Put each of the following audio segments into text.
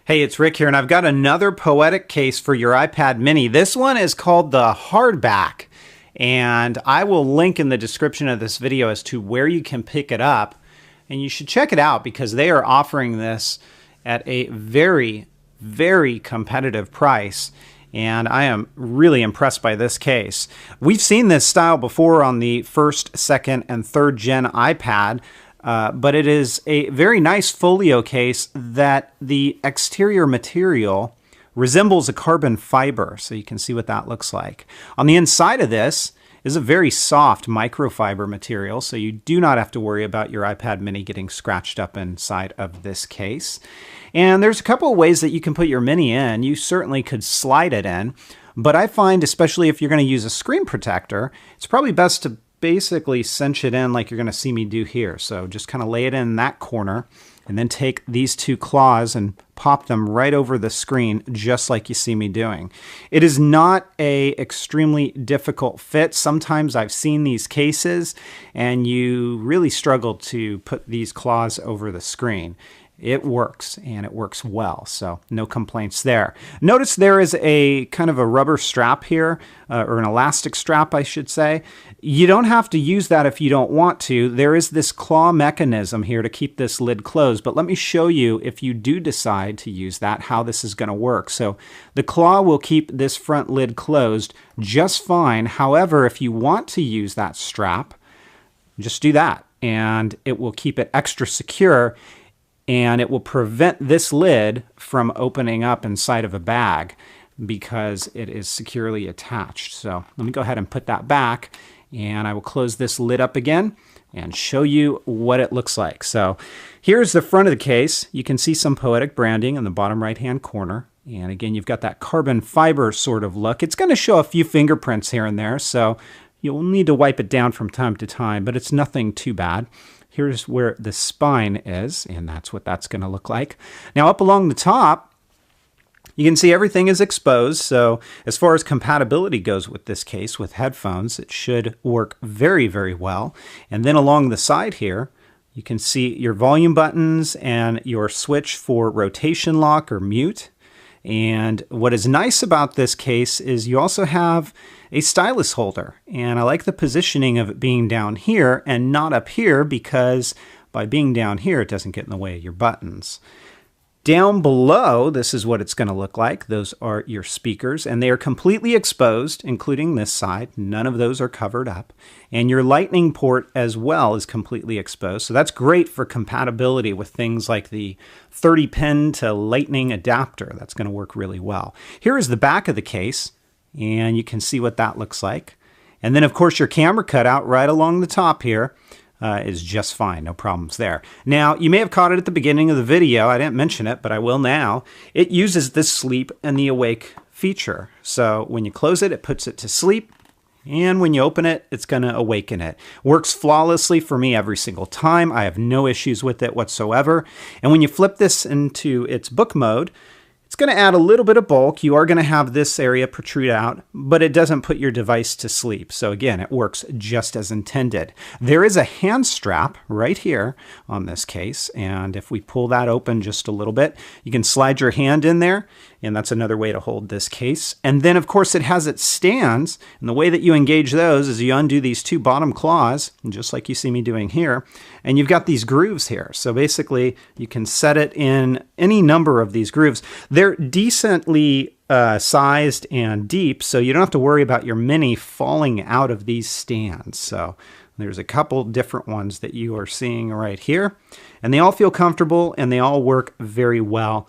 Hey, it's Rick here, and I've got another Poetic case for your iPad mini. This one is called the HardBack, and I will link in the description of this video as to where you can pick it up. And you should check it out because they are offering this at a very, very competitive price. And I am really impressed by this case. We've seen this style before on the first, second, and third gen iPad. But it is a very nice folio case that the exterior material resembles a carbon fiber, so you can see what that looks like. On the inside of this is a very soft microfiber material, so you do not have to worry about your iPad mini getting scratched up inside of this case. And there's a couple of ways that you can put your mini in. You certainly could slide it in, but I find, especially if you're going to use a screen protector, it's probably best to basically cinch it in like you're going to see me do here. So just kind of lay it in that corner and then take these two claws and pop them right over the screen just like you see me doing. It is not a extremely difficult fit. Sometimes I've seen these cases and you really struggle to put these claws over the screen. It works, and it works well, so no complaints there. Notice there is a kind of a rubber strap here, or an elastic strap, I should say. You don't have to use that if you don't want to. There is this claw mechanism here to keep this lid closed, but let me show you, if you do decide to use that, how this is going to work. So the claw will keep this front lid closed just fine. However, if you want to use that strap, just do that, and it will keep it extra secure. And it will prevent this lid from opening up inside of a bag because it is securely attached. So let me go ahead and put that back, and I will close this lid up again and show you what it looks like. So here's the front of the case. You can see some Poetic branding in the bottom right-hand corner. And again, you've got that carbon fiber sort of look. It's going to show a few fingerprints here and there, so you'll need to wipe it down from time to time, but it's nothing too bad. Here's where the spine is, and that's what that's going to look like. Now up along the top, you can see everything is exposed. So as far as compatibility goes with this case, with headphones, it should work very, very well. And then along the side here, you can see your volume buttons and your switch for rotation lock or mute. And what is nice about this case is you also have a stylus holder. And I like the positioning of it being down here and not up here, because by being down here, it doesn't get in the way of your buttons. Down below, this is what it's going to look like. Those are your speakers, and they are completely exposed, including this side. None of those are covered up. And your lightning port as well is completely exposed. So that's great for compatibility with things like the 30-pin to lightning adapter. That's going to work really well. Here is the back of the case, and you can see what that looks like. And then, of course, your camera cutout right along the top here is just fine. No problems there. Now, you may have caught it at the beginning of the video. I didn't mention it, but I will now. It uses the sleep and the awake feature. So when you close it, it puts it to sleep. And when you open it, it's going to awaken it. Works flawlessly for me every single time. I have no issues with it whatsoever. And when you flip this into its book mode, it's going to add a little bit of bulk. You are going to have this area protrude out, but it doesn't put your device to sleep. So again, it works just as intended. There is a hand strap right here on this case. And if we pull that open just a little bit, you can slide your hand in there. And that's another way to hold this case. And then, of course, it has its stands. And the way that you engage those is you undo these two bottom claws, just like you see me doing here. And you've got these grooves here. So basically, you can set it in any number of these grooves. They're decently sized and deep, so you don't have to worry about your mini falling out of these stands. So there's a couple different ones that you are seeing right here. And they all feel comfortable, and they all work very well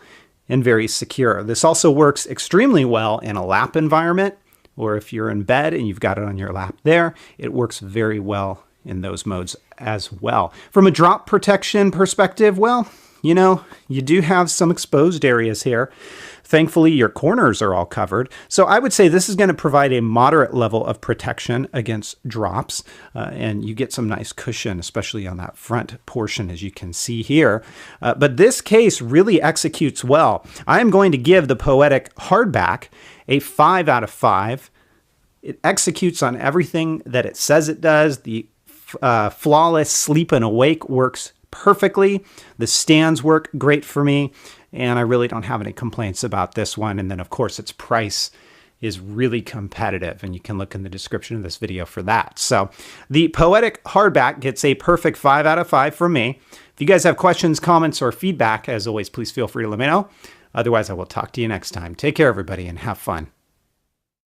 and very secure. This also works extremely well in a lap environment, or if you're in bed and you've got it on your lap there, it works very well in those modes as well. From a drop protection perspective, well, you know, you do have some exposed areas here. Thankfully, your corners are all covered. So I would say this is going to provide a moderate level of protection against drops. And you get some nice cushion, especially on that front portion, as you can see here. But this case really executes well. I am going to give the Poetic HardBack a 5 out of 5. It executes on everything that it says it does. The flawless sleep and awake works perfectly. The stands work great for me. and I really don't have any complaints about this one. And then of course its price is really competitive, and you can look in the description of this video for that. So the Poetic HardBack gets a perfect 5 out of 5 from me. If you guys have questions, comments, or feedback, as always, please feel free to let me know. Otherwise, I will talk to you next time. Take care, everybody, and have fun.